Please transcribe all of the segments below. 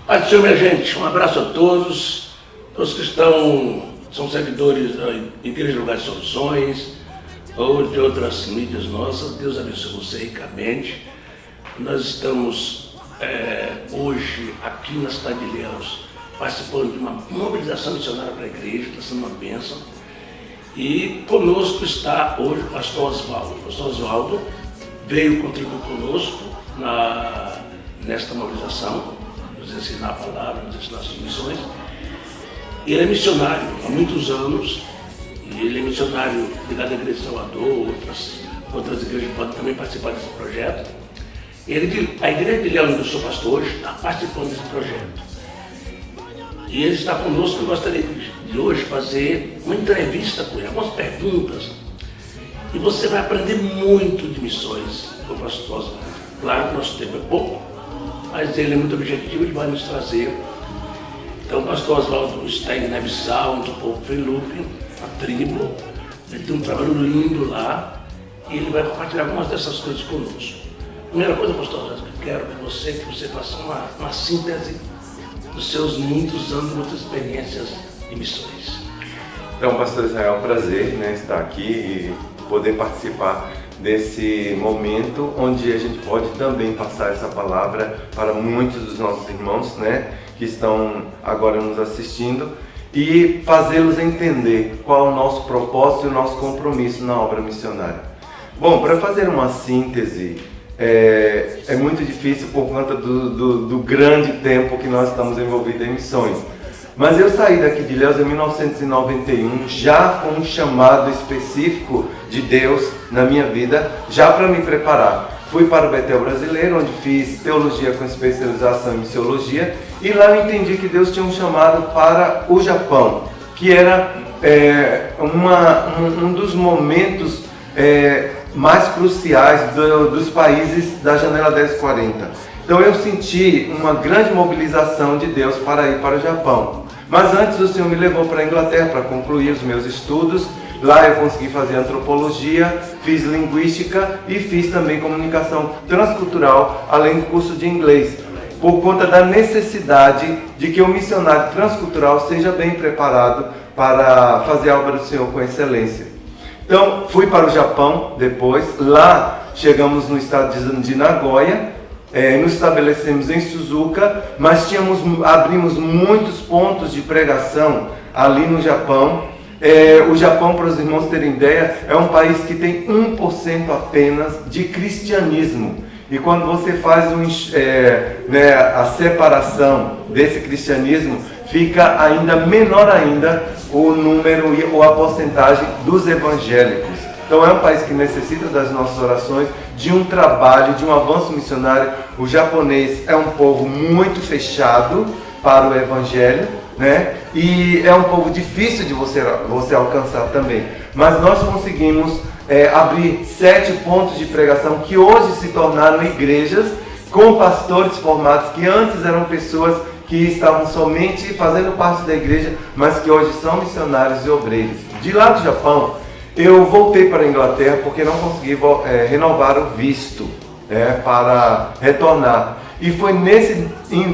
Paz do Senhor, minha gente, um abraço a todos que são seguidores da Igreja Lugar de Soluções ou de outras mídias nossas. Deus abençoe você ricamente. Nós estamos hoje aqui na cidade de Ilhéus participando de uma mobilização missionária para a igreja, está sendo uma bênção. E conosco está hoje o pastor Oswaldo. O pastor Oswaldo veio contribuir conosco nesta mobilização, nos ensinar a palavra, nos ensinar as missões. Ele é missionário há muitos anos, e ele é missionário ligado à Igreja de Salvador, outras igrejas podem também participar desse projeto. A Igreja de Ilhéus, onde eu sou pastor hoje, está participando desse projeto. E ele está conosco. Eu gostaria de hoje fazer uma entrevista com ele, algumas perguntas, e você vai aprender muito de missões com o pastor Oswaldo. Claro que nosso tempo é pouco, mas ele é muito objetivo e vai nos trazer. Então o pastor Oswaldo está em Guiné-Bissau, onde o povo Felupe, a tribo. Ele tem um trabalho lindo lá e ele vai compartilhar algumas dessas coisas conosco. Primeira coisa, pastor Oswaldo, que eu quero que você faça uma síntese dos seus muitos anos, muitas experiências e missões. Então, pastor Israel, é um prazer estar aqui e poder participar desse momento onde a gente pode também passar essa palavra para muitos dos nossos irmãos, que estão agora nos assistindo, e fazê-los entender qual é o nosso propósito e o nosso compromisso na obra missionária. Bom, para fazer uma síntese, é muito difícil por conta do grande tempo que nós estamos envolvidos em missões. Mas eu saí daqui de Ilhéus em 1991, já com um chamado específico de Deus na minha vida, já para me preparar. Fui para o Betel Brasileiro, onde fiz teologia com especialização em missiologia, e lá eu entendi que Deus tinha um chamado para o Japão, que era um dos momentos mais cruciais dos países da janela 1040. Então eu senti uma grande mobilização de Deus para ir para o Japão. Mas antes o Senhor me levou para a Inglaterra para concluir os meus estudos. Lá eu consegui fazer antropologia, fiz linguística e fiz também comunicação transcultural, além do curso de inglês, por conta da necessidade de que o missionário transcultural seja bem preparado para fazer a obra do Senhor com excelência. Então fui para o Japão depois, lá chegamos no estado de Nagoya, nos estabelecemos em Suzuka, mas abrimos muitos pontos de pregação ali no Japão. O Japão, para os irmãos terem ideia, é um país que tem 1% apenas de cristianismo. E quando você faz a separação desse cristianismo, fica ainda menor ainda o número ou a porcentagem dos evangélicos. Então é um país que necessita das nossas orações, de um trabalho, de um avanço missionário. O japonês é um povo muito fechado para o evangelho, e é um povo difícil de você alcançar também. Mas nós conseguimos abrir 7 pontos de pregação que hoje se tornaram igrejas com pastores formados, que antes eram pessoas que estavam somente fazendo parte da igreja, mas que hoje são missionários e obreiros. De lá do Japão, eu voltei para a Inglaterra porque não consegui renovar o visto para retornar. E foi nesse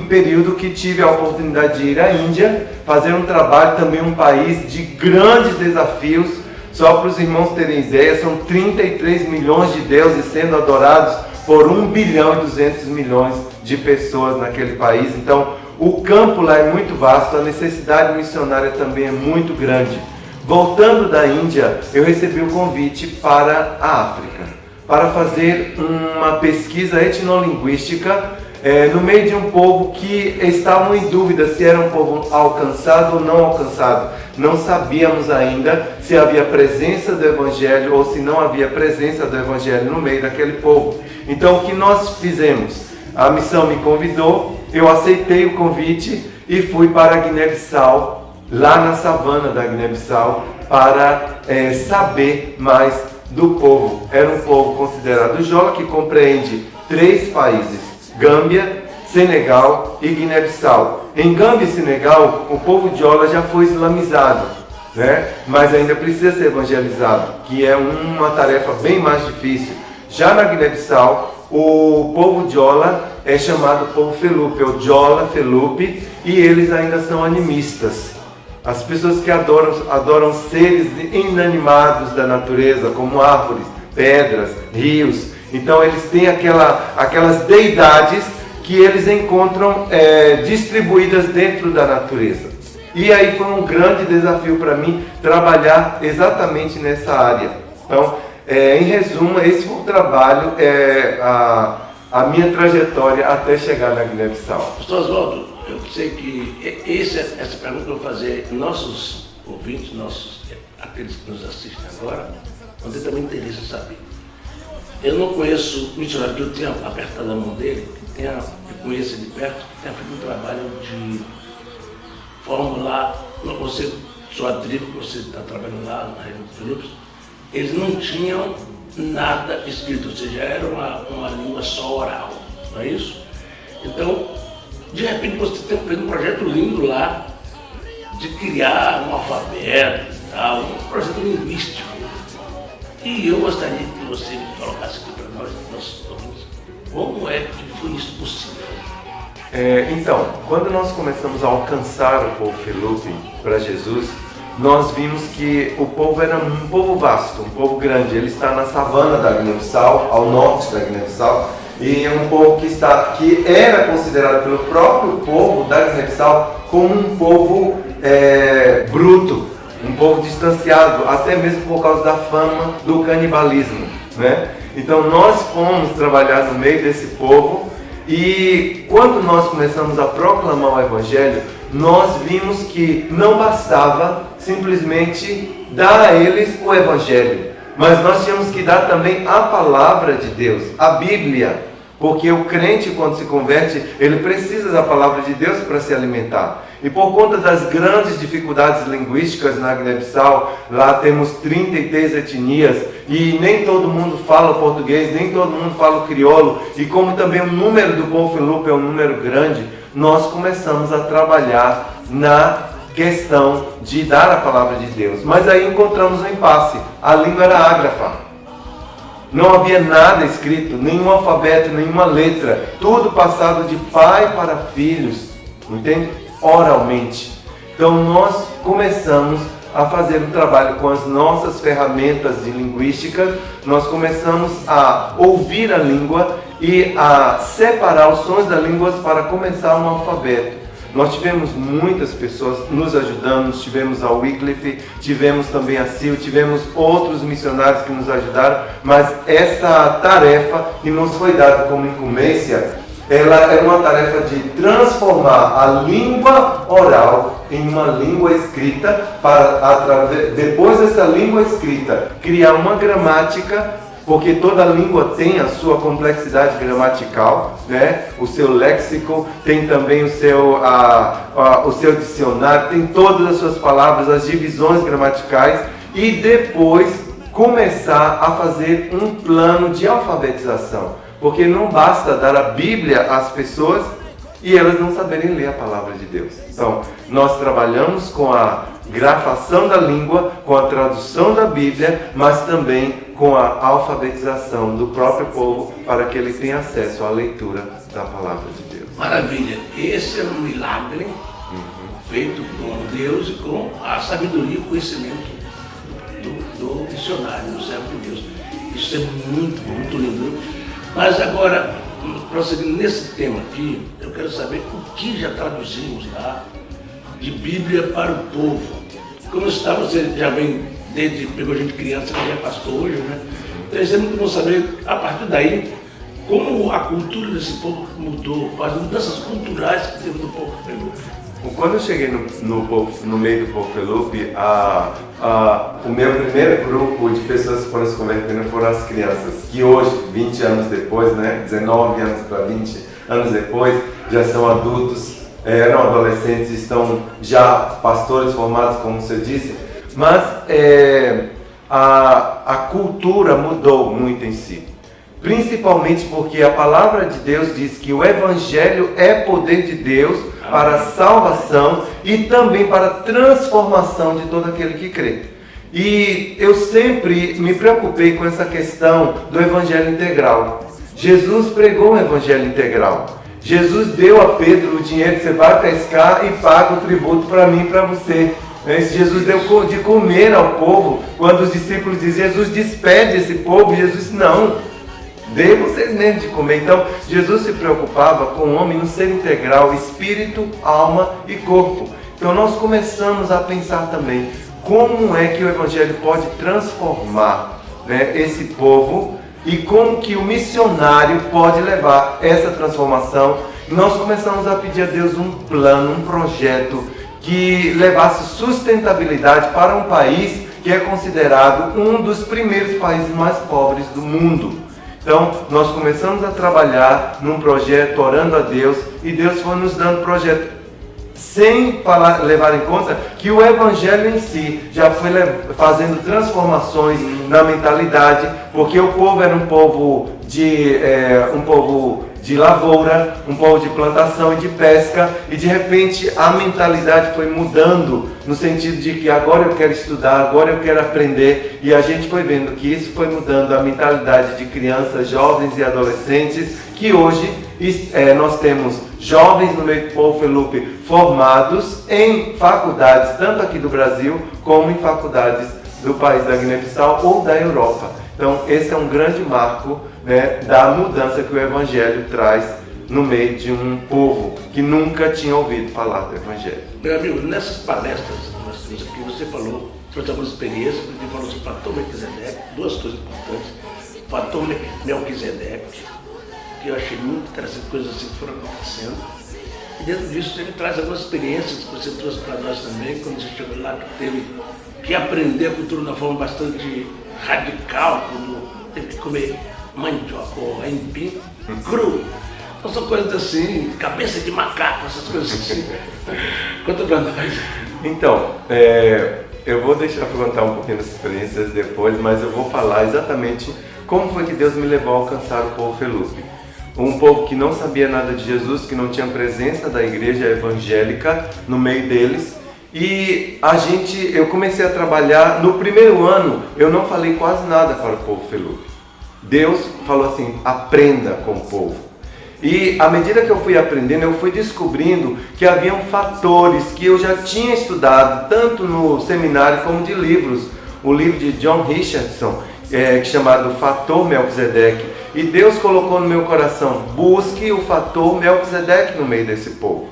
período que tive a oportunidade de ir à Índia, fazer um trabalho também, um país de grandes desafios. Só para os irmãos terem ideia, são 33 milhões de deuses sendo adorados por 1 bilhão e 200 milhões de pessoas naquele país. Então, o campo lá é muito vasto, a necessidade missionária também é muito grande. Voltando da Índia, eu recebi um convite para a África, para fazer uma pesquisa etnolinguística no meio de um povo que estavam em dúvida se era um povo alcançado ou não alcançado. Não sabíamos ainda se havia presença do Evangelho ou se não havia presença do Evangelho no meio daquele povo. Então o que nós fizemos? A missão me convidou, eu aceitei o convite e fui para a Guiné-Bissau, lá na savana da Guiné-Bissau, para saber mais do povo. Era um povo considerado Jola, que compreende 3 países: Gâmbia, Senegal e Guiné-Bissau. Em Gâmbia e Senegal, o povo Jola já foi islamizado, mas ainda precisa ser evangelizado, que é uma tarefa bem mais difícil. Já na Guiné-Bissau, o povo Jola é chamado povo Felupe, ou Jola, Felupe, e eles ainda são animistas. As pessoas que adoram seres inanimados da natureza, como árvores, pedras, rios. Então eles têm aquelas deidades que eles encontram distribuídas dentro da natureza. E aí foi um grande desafio para mim trabalhar exatamente nessa área. Então, em resumo, esse foi o trabalho, a minha trajetória até chegar na Guiné-Bissau. Pastor Oswaldo, eu sei que essa pergunta que eu vou fazer, nossos ouvintes, aqueles que nos assistem agora, vão ter também interesse em saber. Eu não conheço o missionário que eu tenha apertado a mão dele, que conheça de perto, que tenha feito um trabalho de formular, você, sua tribo, que você está trabalhando lá na região dos Filipos, eles não tinham nada escrito, ou seja, era uma língua só oral, não é isso? Então, de repente você tem feito um projeto lindo lá, de criar um alfabeto e tal, um projeto linguístico. E eu gostaria que você me colocasse aqui para nós, nossos ouvintes, como é que foi isso possível? Então, quando nós começamos a alcançar o povo Felupe para Jesus, nós vimos que o povo era um povo vasto, um povo grande. Ele está na savana da Guiné-Bissau, ao norte da Guiné-Bissau, e é um povo que era considerado pelo próprio povo da Guiné-Bissau como um povo bruto, um povo distanciado, até mesmo por causa da fama do canibalismo, né? Então nós fomos trabalhar no meio desse povo, e quando nós começamos a proclamar o Evangelho, nós vimos que não bastava simplesmente dar a eles o Evangelho, mas nós tínhamos que dar também a palavra de Deus, a Bíblia, porque o crente, quando se converte, ele precisa da palavra de Deus para se alimentar. E por conta das grandes dificuldades linguísticas na Guiné-Bissau, lá temos 33 etnias, e nem todo mundo fala português, nem todo mundo fala o crioulo, e como também o número do povo Felupe é um número grande, nós começamos a trabalhar na questão de dar a palavra de Deus. Mas aí encontramos um impasse, a língua era ágrafa. Não havia nada escrito, nenhum alfabeto, nenhuma letra, tudo passado de pai para filhos, entende? Oralmente. Então nós começamos a fazer um trabalho com as nossas ferramentas de linguística, nós começamos a ouvir a língua e a separar os sons da língua para começar um alfabeto. Nós tivemos muitas pessoas nos ajudando, tivemos a Wycliffe, tivemos também a Sil, tivemos outros missionários que nos ajudaram, mas essa tarefa que nos foi dada como incumbência, ela é uma tarefa de transformar a língua oral em uma língua escrita, para, depois dessa língua escrita, criar uma gramática, porque toda língua tem a sua complexidade gramatical, né? O seu léxico, tem também o seu dicionário, tem todas as suas palavras, as divisões gramaticais, e depois começar a fazer um plano de alfabetização, porque não basta dar a Bíblia às pessoas e elas não saberem ler a palavra de Deus. Então, nós trabalhamos com a grafação da língua, com a tradução da Bíblia, mas também com a alfabetização do próprio povo, para que ele tenha acesso à leitura da palavra de Deus. Maravilha! Esse é um milagre feito com Deus e com a sabedoria e o conhecimento do missionário, do servo de Deus. Isso é muito, muito lindo. Mas agora, prosseguindo nesse tema aqui, eu quero saber o que já traduzimos lá de Bíblia para o povo. Como está, você já vem desde pegou a gente criança, que já é pastor hoje, né? Então é muito bom saber, a partir daí, como a cultura desse povo mudou, as mudanças culturais que teve no povo Felupe. Quando eu cheguei no meio do povo Felupe, o meu primeiro grupo de pessoas que foram se convertendo foram as crianças, que hoje, 20 anos depois, né, 19 anos para 20 anos depois, já são adultos, eram adolescentes, estão já pastores formados, como você disse, mas a cultura mudou muito em si. Principalmente porque a palavra de Deus diz que o Evangelho é poder de Deus para a salvação e também para a transformação de todo aquele que crê. E eu sempre me preocupei com essa questão do Evangelho integral, Jesus pregou um evangelho integral. Jesus deu a Pedro o dinheiro que você vai pescar e paga o tributo para mim e para você. Jesus deu de comer ao povo. Quando os discípulos dizem, Jesus despede esse povo, Jesus disse, não, dê vocês mesmos de comer. Então, Jesus se preocupava com o homem no ser integral, espírito, alma e corpo. Então, nós começamos a pensar também, como é que o Evangelho pode transformar, né, esse povo e como que o missionário pode levar essa transformação. E nós começamos a pedir a Deus um plano, um projeto que levasse sustentabilidade para um país que é considerado um dos primeiros países mais pobres do mundo. Então, nós começamos a trabalhar num projeto, orando a Deus, e Deus foi nos dando projeto, sem levar em conta que o Evangelho em si já foi fazendo transformações na mentalidade, porque o povo era um povo de lavoura, um povo de plantação e de pesca, e de repente a mentalidade foi mudando, no sentido de que agora eu quero estudar, agora eu quero aprender, e a gente foi vendo que isso foi mudando a mentalidade de crianças, jovens e adolescentes, que hoje nós temos jovens no meio do povo Felupe formados em faculdades, tanto aqui do Brasil, como em faculdades do país da Guiné-Bissau ou da Europa. Então, esse é um grande marco, né, da mudança que o Evangelho traz no meio de um povo que nunca tinha ouvido falar do Evangelho. Meu amigo, nessas palestras que nós temos aqui, você falou, trouxe algumas experiências, você falou sobre o fator Melquisedeque, duas coisas importantes. O fator Melquisedeque, que eu achei muito interessante, coisas assim que foram acontecendo. E dentro disso ele traz algumas experiências que você trouxe para nós também, quando você chegou lá, que teve que aprender a cultura de uma forma bastante radical, quando teve que comer mandioca ou aipim cru. Então são coisas assim, cabeça de macaco, essas coisas assim. Conta para nós. Então, eu vou deixar para contar um pouquinho das experiências depois, mas eu vou falar exatamente como foi que Deus me levou a alcançar o povo Felupe. Um povo que não sabia nada de Jesus, que não tinha presença da igreja evangélica no meio deles. E eu comecei a trabalhar, no primeiro ano eu não falei quase nada para o povo Felupe. Deus falou assim, aprenda com o povo. E à medida que eu fui aprendendo, eu fui descobrindo que haviam fatores que eu já tinha estudado, tanto no seminário como de livros. O livro de John Richardson, chamado Fator Melquisedeque. E Deus colocou no meu coração, busque o fator Melquisedeque no meio desse povo.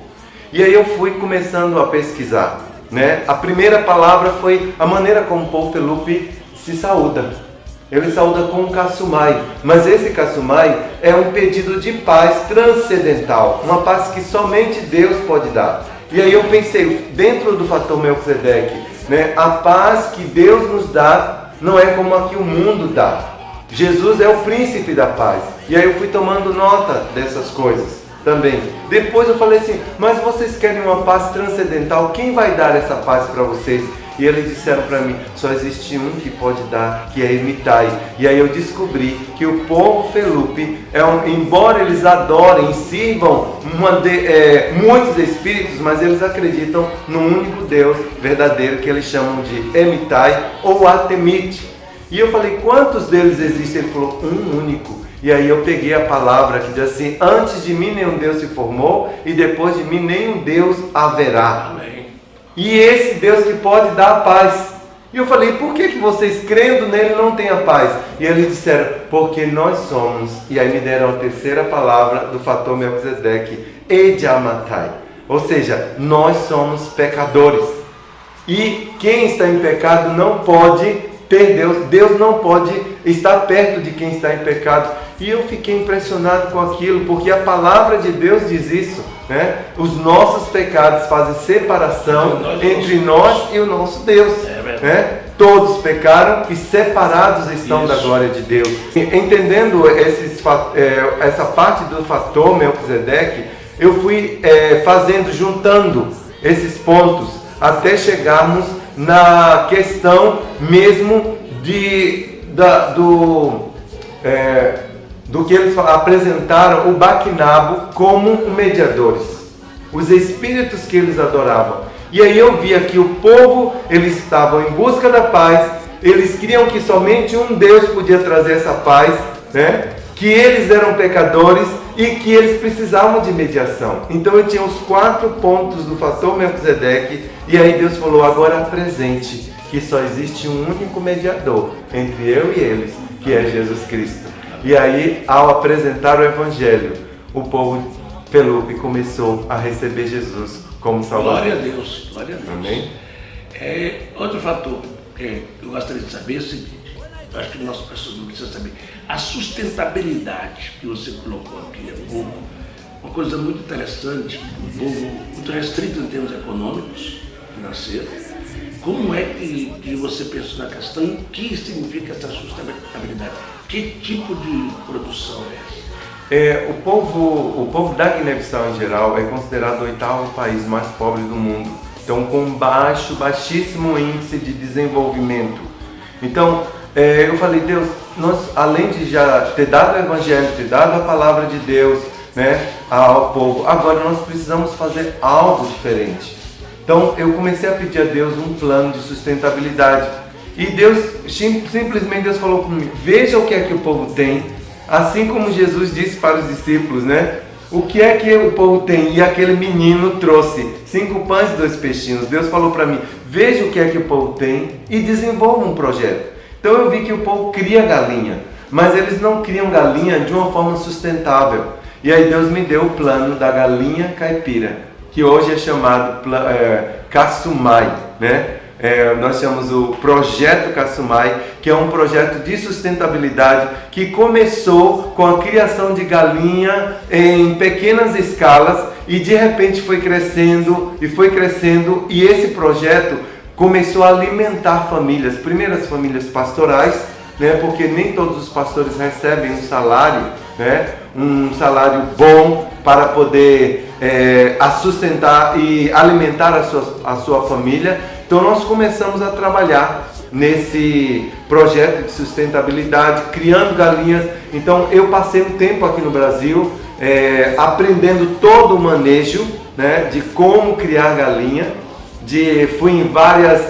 E aí eu fui começando a pesquisar, né? A primeira palavra foi a maneira como o povo Felupe se saúda. Ele saúda com um cassumai, mas esse cassumai é um pedido de paz transcendental, uma paz que somente Deus pode dar. E aí eu pensei, dentro do fator Melquisedeque, né? A paz que Deus nos dá não é como a que o mundo dá. Jesus é o príncipe da paz. E aí eu fui tomando nota dessas coisas também. Depois eu falei assim, mas vocês querem uma paz transcendental? Quem vai dar essa paz para vocês? E eles disseram para mim, só existe um que pode dar, que é Emitai. E aí eu descobri que o povo Felupe, embora eles adorem, sirvam muitos espíritos, mas eles acreditam no único Deus verdadeiro, que eles chamam de Emitai ou Atemite. E eu falei, quantos deles existem? Ele falou, um único. E aí eu peguei a palavra que diz assim, antes de mim nenhum Deus se formou, e depois de mim nenhum Deus haverá. Amém. E esse Deus que pode dar a paz. E eu falei, por que vocês crendo nele não têm a paz? E eles disseram, porque nós somos. E aí me deram a terceira palavra do fator Melquisedeque, Ediamatai. Ou seja, nós somos pecadores. E quem está em pecado não pode ter Deus. Deus não pode estar perto de quem está em pecado. E eu fiquei impressionado com aquilo, porque a palavra de Deus diz isso, né? Os nossos pecados fazem separação entre nós e o nosso Deus, né? Todos pecaram e separados estão da glória de Deus. Entendendo essa parte do fator Melquisedeque, eu fui juntando esses pontos até chegarmos na questão mesmo do que eles apresentaram o Baquinabo como mediadores, os espíritos que eles adoravam. E aí eu via que o povo, eles estavam em busca da paz, eles criam que somente um Deus podia trazer essa paz, né? que eles eram pecadores e que eles precisavam de mediação. Então eu tinha os 4 pontos do fator Melquisedeque, e aí Deus falou: agora apresente que só existe um único mediador entre eu e eles, que é Jesus Cristo. E aí, ao apresentar o Evangelho, o povo Felupe começou a receber Jesus como Salvador. Glória a Deus, glória a Deus. Amém? Outro fator que eu gostaria de saber é o seguinte: eu acho que o nosso pastor não precisa saber. A sustentabilidade que você colocou aqui é uma coisa muito interessante, um povo muito restrito em termos econômicos, financeiros. Como é que você pensou na questão? O que significa essa sustentabilidade? Que tipo de produção é essa? O povo da Guiné-Bissau em geral é considerado o 8º país mais pobre do mundo. Então, com baixíssimo índice de desenvolvimento. Então, eu falei: Deus, nós, além de já ter dado o Evangelho, ter dado a palavra de Deus, né, ao povo, agora nós precisamos fazer algo diferente. Então, eu comecei a pedir a Deus um plano de sustentabilidade. E Deus, simplesmente Deus falou comigo: veja o que é que o povo tem, assim como Jesus disse para os discípulos, né? O que é que o povo tem? E aquele menino trouxe 5 pães e 2 peixinhos. Deus falou para mim: veja o que é que o povo tem e desenvolva um projeto. Então eu vi que o povo cria galinha, mas eles não criam galinha de uma forma sustentável. E aí Deus me deu o plano da galinha caipira, que hoje é chamado Caçumai, né? Nós chamamos o Projeto Caçumai, que é um projeto de sustentabilidade que começou com a criação de galinha em pequenas escalas e de repente foi crescendo, e esse projeto começou a alimentar famílias, primeiro as famílias pastorais, né, porque nem todos os pastores recebem um salário, né, um salário bom para poder sustentar e alimentar a sua família. Então nós começamos a trabalhar nesse projeto de sustentabilidade, criando galinhas. Então eu passei um tempo aqui no Brasil aprendendo todo o manejo, né, de como criar galinha. Fui em várias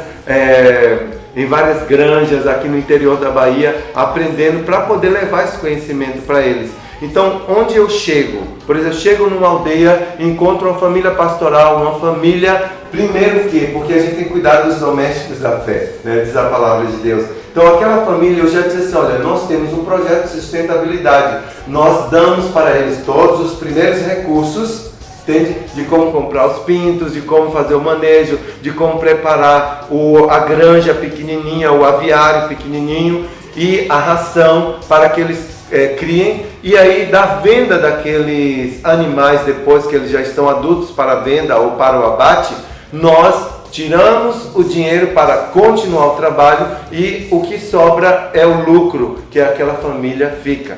granjas aqui no interior da Bahia, aprendendo para poder levar esse conhecimento para eles. Então, onde eu chego, por exemplo, eu chego numa aldeia, encontro uma família pastoral, uma família, primeiro o quê? Porque a gente tem que cuidar dos domésticos da fé, né? Diz a palavra de Deus. Então, aquela família, eu já disse assim: olha, nós temos um projeto de sustentabilidade, nós damos para eles todos os primeiros recursos, entende? De como comprar os pintos, de como fazer o manejo, de como preparar a granja pequenininha, o aviário pequenininho e a ração para que eles criem. E aí, da venda daqueles animais, depois que eles já estão adultos para a venda ou para o abate, nós tiramos o dinheiro para continuar o trabalho e o que sobra é o lucro que aquela família fica.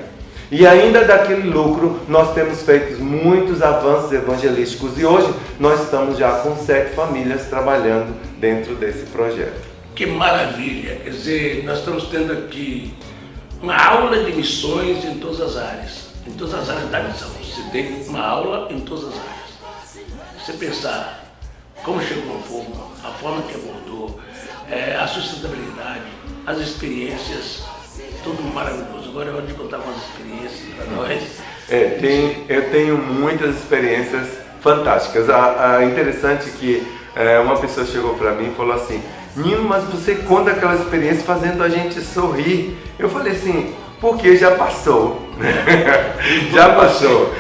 E ainda daquele lucro nós temos feito muitos avanços evangelísticos e hoje nós estamos já com 7 famílias trabalhando dentro desse projeto. Que maravilha! Quer dizer, nós estamos tendo aqui uma aula de missões em todas as áreas da missão. Você tem uma aula em todas as áreas. Você pensar como chegou o povo, a forma que abordou, a sustentabilidade, as experiências, tudo maravilhoso. Agora é hora de contar umas experiências para nós. Eu tenho muitas experiências fantásticas. Interessante que uma pessoa chegou para mim e falou assim: Nino, mas você conta aquela experiência fazendo a gente sorrir. Eu falei assim: porque já passou. Já passou.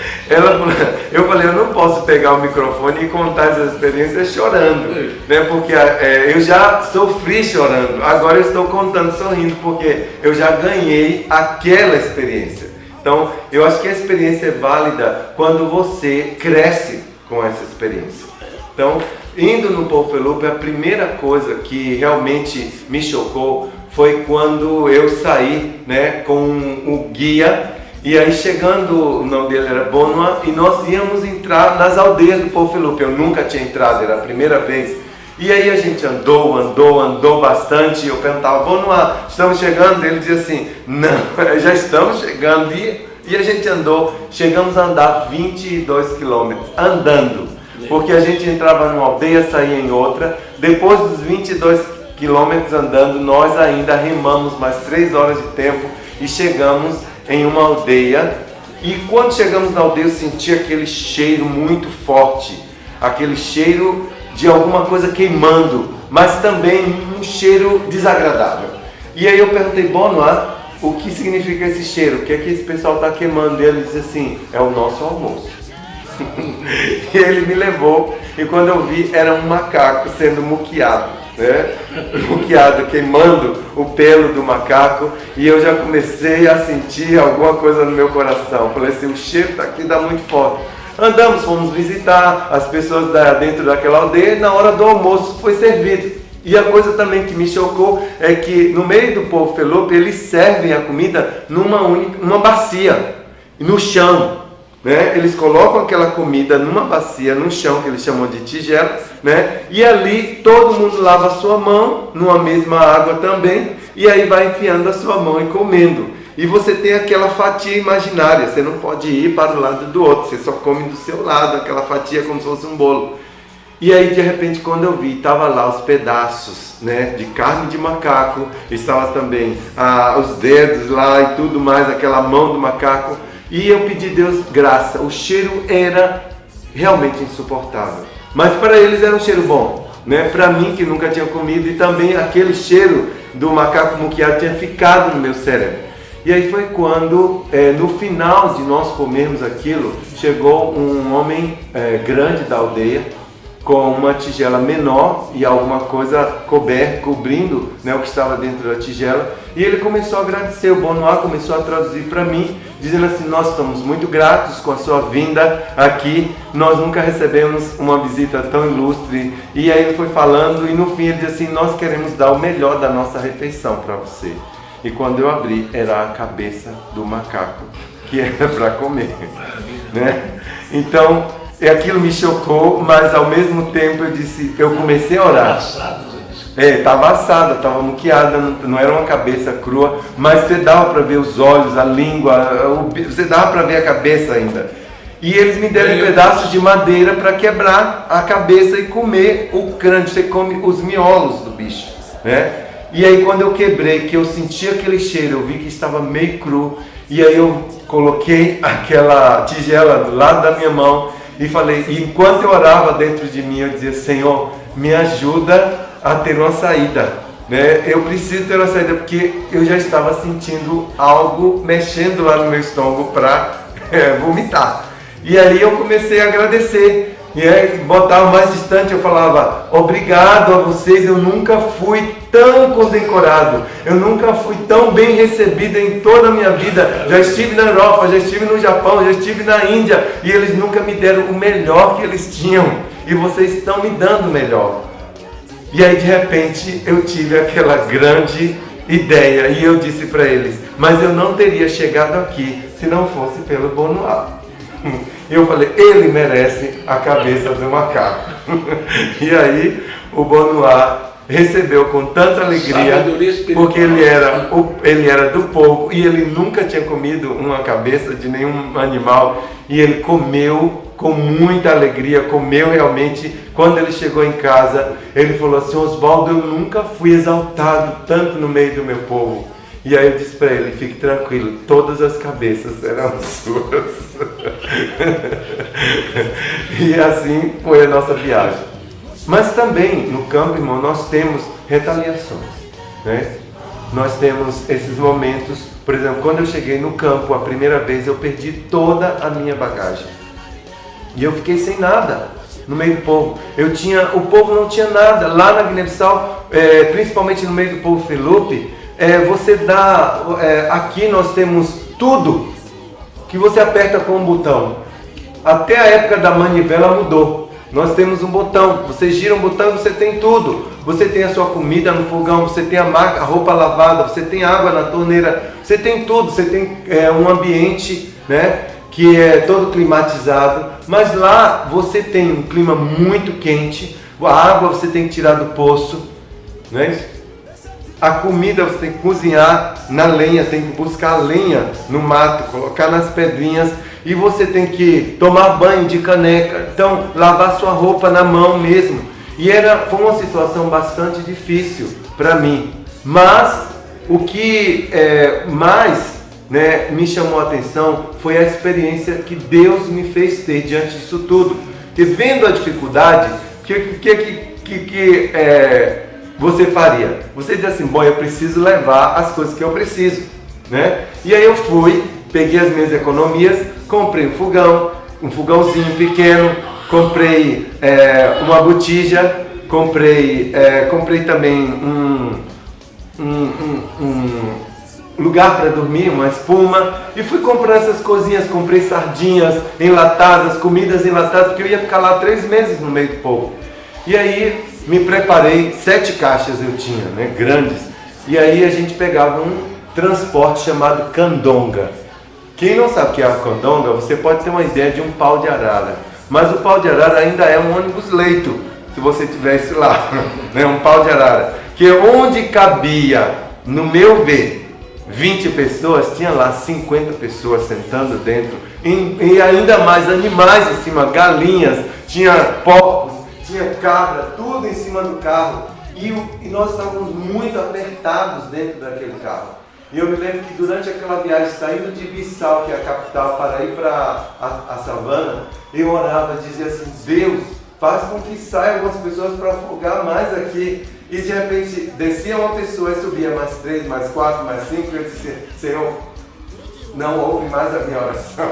Eu falei: eu não posso pegar o microfone e contar essas experiências chorando, né? Porque eu já sofri chorando, agora eu estou contando sorrindo, porque eu já ganhei aquela experiência. Então, eu acho que a experiência é válida quando você cresce com essa experiência. Então, indo no Povo Felupe, a primeira coisa que realmente me chocou foi quando eu saí, né, com o guia, e aí chegando, o nome dele era Bonua, e nós íamos entrar nas aldeias do Povo Felupe. Eu nunca tinha entrado, era a primeira vez. E aí a gente andou bastante, e eu perguntava: Bonua, estamos chegando? Ele dizia assim: não, já estamos chegando. E a gente chegamos a andar 22 quilômetros, andando. Porque a gente entrava numa aldeia, saía em outra. Depois dos 22 quilômetros andando, nós ainda remamos mais 3 horas de tempo e chegamos em uma aldeia, e quando chegamos na aldeia eu senti aquele cheiro muito forte, aquele cheiro de alguma coisa queimando, mas também um cheiro desagradável. E aí eu perguntei, Bonoá, o que significa esse cheiro? O que é que esse pessoal está queimando? E ele disse assim, é o nosso almoço. E ele me levou, e quando eu vi, era um macaco sendo muqueado, né? Muqueado, queimando o pelo do macaco, e eu já comecei a sentir alguma coisa no meu coração. Falei assim, o cheiro daqui dá muito forte. Andamos, fomos visitar as pessoas dentro daquela aldeia, e na hora do almoço foi servido. E a coisa também que me chocou é que no meio do povo Felupe, eles servem a comida numa bacia, no chão. Né? Eles colocam aquela comida numa bacia, no chão, que eles chamam de tigela, né? E ali todo mundo lava a sua mão, numa mesma água também, e aí vai enfiando a sua mão e comendo. E você tem aquela fatia imaginária, você não pode ir para o lado do outro, você só come do seu lado, aquela fatia como se fosse um bolo. E aí de repente quando eu vi, estava lá os pedaços, né, de carne de macaco, estava também os dedos lá e tudo mais, aquela mão do macaco. E eu pedi a Deus graça, o cheiro era realmente insuportável. Mas para eles era um cheiro bom, né? Para mim que nunca tinha comido, e também aquele cheiro do macaco muqueado tinha ficado no meu cérebro. E aí foi quando, no final de nós comermos aquilo, chegou um homem grande da aldeia, com uma tigela menor e alguma coisa cobrindo, né, o que estava dentro da tigela, e ele começou a agradecer. O Bonoá começou a traduzir para mim, dizendo assim, nós estamos muito gratos com a sua vinda aqui, nós nunca recebemos uma visita tão ilustre. E aí ele foi falando, e no fim ele disse assim, nós queremos dar o melhor da nossa refeição para você. E quando eu abri, era a cabeça do macaco, que era para comer, né? Então, aquilo me chocou, mas ao mesmo tempo eu comecei a orar. Estava assada, estava muqueada, não era uma cabeça crua, mas você dava para ver os olhos, a língua, você dava para ver a cabeça ainda. E eles me deram pedaços de madeira para quebrar a cabeça e comer o crânio, você come os miolos do bicho, né? E aí quando eu quebrei, que eu senti aquele cheiro, eu vi que estava meio cru, e aí eu coloquei aquela tigela do lado da minha mão, e falei, e enquanto eu orava dentro de mim, eu dizia, Senhor, me ajuda a ter uma saída, né? Eu preciso ter uma saída, porque eu já estava sentindo algo mexendo lá no meu estômago para vomitar. E aí eu comecei a agradecer, e aí botava mais distante, eu falava, obrigado a vocês, eu nunca fui tão condecorado, eu nunca fui tão bem recebido em toda a minha vida. Já estive na Europa, já estive no Japão, já estive na Índia, e eles nunca me deram o melhor que eles tinham, e vocês estão me dando o melhor. E aí de repente eu tive aquela grande ideia, e eu disse para eles, mas eu não teria chegado aqui se não fosse pelo Bonoá. E eu falei, ele merece a cabeça do macaco. E aí o Bonoá recebeu com tanta alegria, porque ele era do povo e ele nunca tinha comido uma cabeça de nenhum animal, e ele comeu com muita alegria, comeu realmente. Quando ele chegou em casa, ele falou assim, Oswaldo, eu nunca fui exaltado tanto no meio do meu povo. E aí eu disse para ele, fique tranquilo, todas as cabeças serão suas. E assim foi a nossa viagem. Mas também no campo, irmão, nós temos retaliações, né? Nós temos esses momentos, por exemplo, quando eu cheguei no campo a primeira vez, eu perdi toda a minha bagagem. E eu fiquei sem nada no meio do povo. O povo não tinha nada. Lá na Guiné-Bissau, principalmente no meio do povo Felupe, você dá, aqui nós temos tudo que você aperta com um botão. Até a época da manivela mudou. Nós temos um botão, você gira um botão e você tem tudo. Você tem a sua comida no fogão, você tem a roupa lavada, você tem água na torneira, você tem tudo, você tem um ambiente, né, que é todo climatizado. Mas lá você tem um clima muito quente, a água você tem que tirar do poço, não é isso? A comida você tem que cozinhar na lenha, tem que buscar lenha no mato, colocar nas pedrinhas, e você tem que tomar banho de caneca, então lavar sua roupa na mão mesmo. E foi uma situação bastante difícil para mim. Mas o que mais né, me chamou a atenção foi a experiência que Deus me fez ter diante disso tudo. E vendo a dificuldade, o que você faria? Você diz assim, bom, eu preciso levar as coisas que eu preciso, né? E aí eu fui, peguei as minhas economias, comprei um fogãozinho pequeno, comprei uma botija, comprei também um lugar para dormir, uma espuma, e fui comprando essas coisinhas, comprei sardinhas enlatadas, comidas enlatadas, porque eu ia ficar lá 3 meses no meio do povo. E aí me preparei, 7 caixas eu tinha, né, grandes, e aí a gente pegava um transporte chamado candonga. Quem não sabe o que é a candonga, você pode ter uma ideia de um pau de arara, mas o pau de arara ainda é um ônibus leito, se você tivesse lá, né, um pau de arara, que onde cabia, no meu ver, 20 pessoas, tinha lá 50 pessoas sentando dentro, e ainda mais animais em cima, galinhas, tinha porcos, tinha cabra, tudo em cima do carro, e nós estávamos muito apertados dentro daquele carro. E eu me lembro que durante aquela viagem, saindo de Bissau, que é a capital, para ir para a savana, eu orava, dizia assim, Deus, faz com que saiam algumas pessoas para afogar mais aqui. E de repente descia uma pessoa e subia mais 3, mais 4, mais 5, e eu disse, Senhor, não ouve mais a minha oração.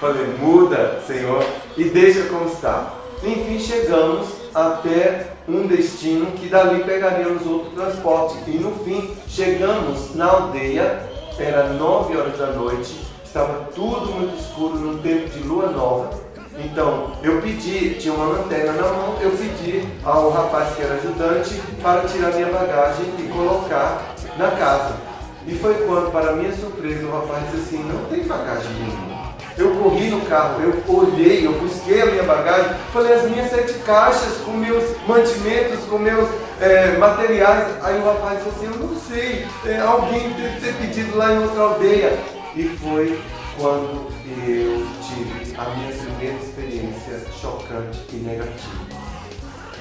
Falei, muda, Senhor, e deixa como está. Enfim, chegamos até um destino que dali pegaríamos outro transporte. E no fim, chegamos na aldeia, era 9 horas da noite, estava tudo muito escuro, num tempo de lua nova. Então, eu pedi, tinha uma lanterna na mão, eu pedi ao rapaz que era ajudante para tirar minha bagagem e colocar na casa. E foi quando, para minha surpresa, o rapaz disse assim, não tem bagagem nenhuma. Eu corri no carro, eu olhei, eu busquei a minha bagagem, falei as minhas 7 caixas com meus mantimentos, com meus materiais. Aí o rapaz disse assim, eu não sei, alguém deve ter pedido lá em outra aldeia. E foi quando eu tive a minha primeira experiência chocante e negativa.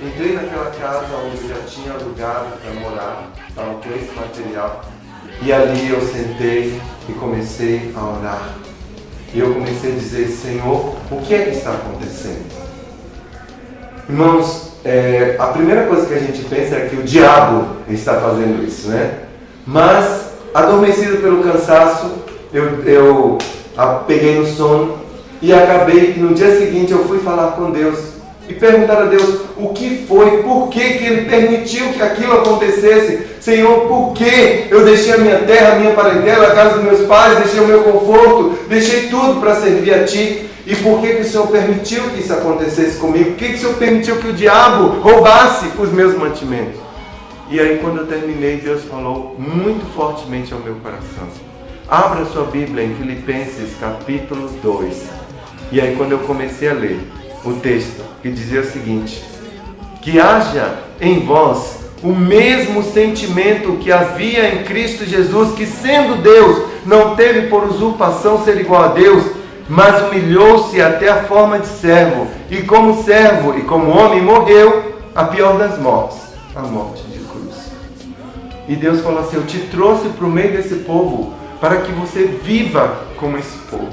Entrei naquela casa onde eu já tinha alugado para morar, estava com esse material, e ali eu sentei e comecei a orar. E eu comecei a dizer, Senhor, o que é que está acontecendo? Irmãos, a primeira coisa que a gente pensa é que o diabo está fazendo isso, né? Mas, adormecido pelo cansaço, eu peguei no sono e acabei, no dia seguinte eu fui falar com Deus e perguntar a Deus o que foi, por que Ele permitiu que aquilo acontecesse. Senhor, por que eu deixei a minha terra, a minha parentela, a casa dos meus pais, deixei o meu conforto, deixei tudo para servir a Ti? E por que o Senhor permitiu que isso acontecesse comigo? Por que o Senhor permitiu que o diabo roubasse os meus mantimentos? E aí quando eu terminei, Deus falou muito fortemente ao meu coração. Abra sua Bíblia em Filipenses capítulo 2. E aí quando eu comecei a ler o texto, que dizia o seguinte, que haja em vós o mesmo sentimento que havia em Cristo Jesus, que sendo Deus, não teve por usurpação ser igual a Deus, mas humilhou-se até a forma de servo, e como servo e como homem morreu a pior das mortes, a morte de cruz. E Deus falou assim, eu te trouxe para o meio desse povo, para que você viva como esse povo,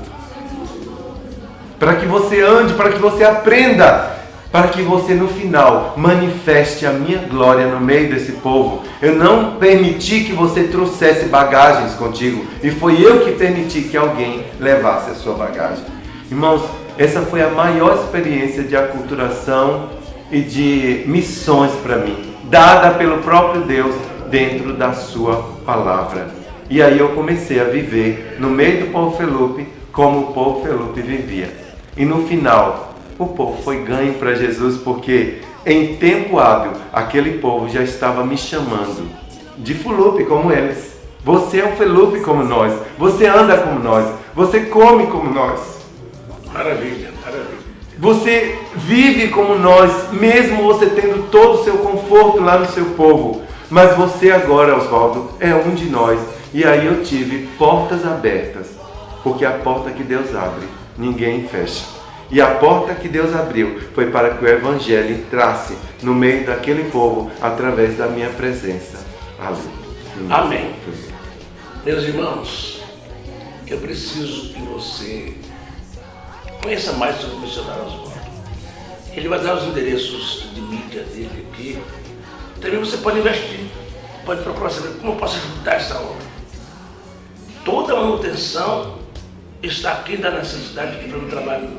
para que você ande, para que você aprenda, para que você no final manifeste a minha glória no meio desse povo. Eu não permiti que você trouxesse bagagens contigo, e foi eu que permiti que alguém levasse a sua bagagem. Irmãos, essa foi a maior experiência de aculturação e de missões para mim, dada pelo próprio Deus dentro da sua palavra. E aí eu comecei a viver no meio do povo Felupe como o povo Felupe vivia. E no final, o povo foi ganho para Jesus, porque em tempo hábil, aquele povo já estava me chamando de Felupe como eles. Você é um Felupe como nós, você anda como nós, você come como nós. Maravilha, maravilha. Você vive como nós, mesmo você tendo todo o seu conforto lá no seu povo. Mas você agora, Oswaldo, é um de nós. E aí eu tive portas abertas, porque a porta que Deus abre, ninguém fecha. E a porta que Deus abriu foi para que o Evangelho entrasse no meio daquele povo através da minha presença. Aleluia. Amém. Meus irmãos, eu preciso que você conheça mais sobre o missionário Oswaldo. Ele vai dar os endereços de mídia dele aqui. Também você pode investir, pode procurar saber como eu posso ajudar essa obra. Toda a manutenção está aqui da necessidade de fazer um trabalho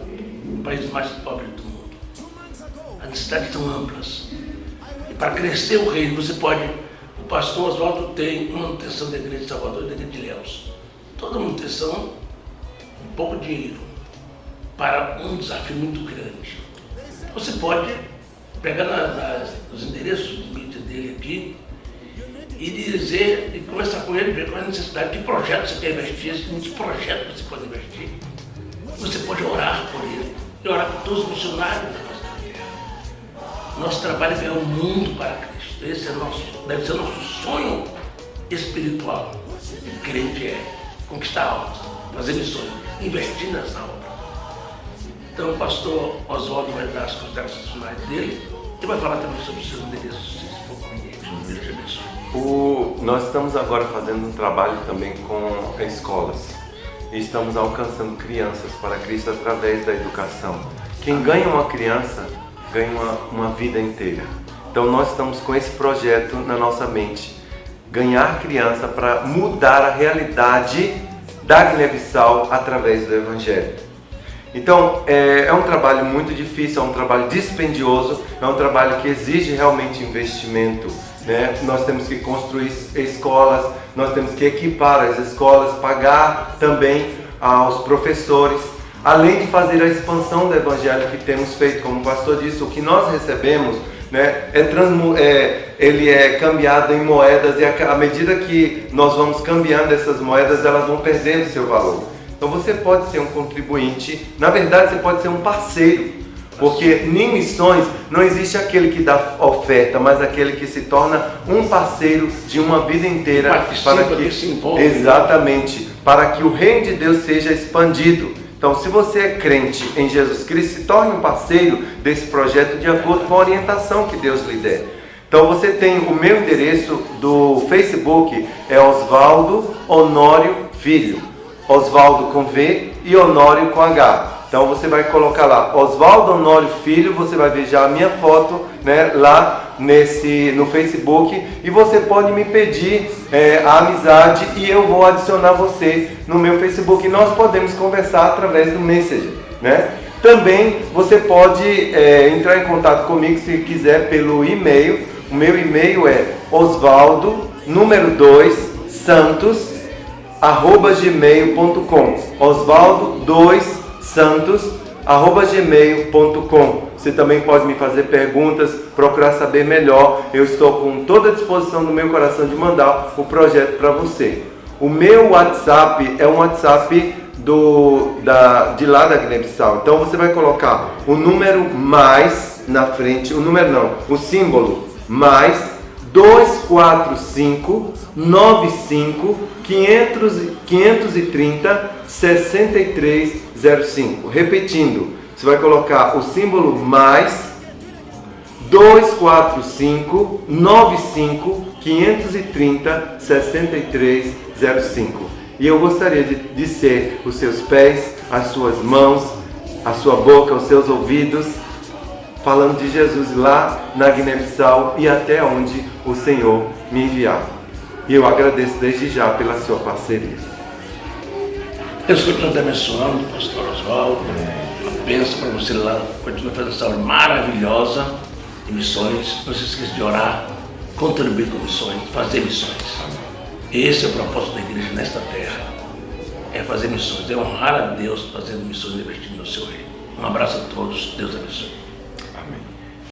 no país mais pobre do mundo. As necessidades são amplas. E para crescer o reino, você pode... O pastor Oswaldo tem manutenção da igreja de Salvador e da igreja de Ilhéus. Toda manutenção, pouco dinheiro, para um desafio muito grande. Você pode pegar nos endereços de mídia dele aqui e dizer, e conversar com ele, ver qual é a necessidade, que projeto você quer investir, em que projeto você pode investir. Você pode orar por ele e orar por todos os missionários da nossa terra. Nosso trabalho é ganhar o mundo para Cristo. Esse é deve ser o nosso sonho espiritual. O crente é conquistar almas, fazer missões, investir nessa obra. Então o pastor Oswaldo vai dar as considerações finais dele e vai falar também sobre os seus endereços. Deus te abençoe. Nós estamos agora fazendo um trabalho também com escolas e estamos alcançando crianças para Cristo através da educação. Quem ganha uma criança, ganha uma vida inteira. Então nós estamos com esse projeto na nossa mente. Ganhar criança para mudar a realidade da Guiné-Bissau através do Evangelho. Então, é um trabalho muito difícil, é um trabalho dispendioso, é um trabalho que exige realmente investimento, né? Nós temos que construir escolas, nós temos que equipar as escolas, pagar também aos professores, além de fazer a expansão do Evangelho que temos feito, como o pastor disse, o que nós recebemos, né, ele é cambiado em moedas e à medida que nós vamos cambiando essas moedas, elas vão perdendo seu valor. Então você pode ser um contribuinte, na verdade você pode ser um parceiro, porque em missões não existe aquele que dá oferta, mas aquele que se torna um parceiro de uma vida inteira para que se envolve, exatamente, para que o reino de Deus seja expandido. Então, se você é crente em Jesus Cristo, se torne um parceiro desse projeto de acordo com a orientação que Deus lhe der. Então, você tem o meu endereço do Facebook, é Oswaldo Honório Filho. Oswaldo com V e Honório com H. Então você vai colocar lá Oswaldo Honório Filho, você vai ver já a minha foto, né, lá no Facebook, e você pode me pedir a amizade e eu vou adicionar você no meu Facebook. Nós podemos conversar através do Messenger, né? Também você pode entrar em contato comigo se quiser pelo e-mail. O meu e-mail é Oswaldo, número 2, Santos, @gmail.com. Oswaldo 2 Santos @gmail.com. Você também pode me fazer perguntas, procurar saber melhor. Eu estou com toda a disposição do meu coração de mandar o projeto para você. O meu WhatsApp é um WhatsApp de lá da Guiné-Bissau. Então você vai colocar o número mais na frente, o símbolo mais 245 95 530 6305. Repetindo, você vai colocar o símbolo mais 245 95 530 6305. E eu gostaria de ser os seus pés, as suas mãos, a sua boca, os seus ouvidos, falando de Jesus lá na Guiné-Bissau e até onde o Senhor me enviar. E eu agradeço desde já pela sua parceria. Deus continua te abençoando, pastor Oswaldo. Uma bênção para você lá. Continua fazendo essa obra maravilhosa de missões. Não se esqueça de orar, contribuir com missões, fazer missões. Esse é o propósito da igreja nesta terra. É fazer missões, é honrar a Deus fazendo missões e investindo no seu reino. Um abraço a todos. Deus abençoe. Amém.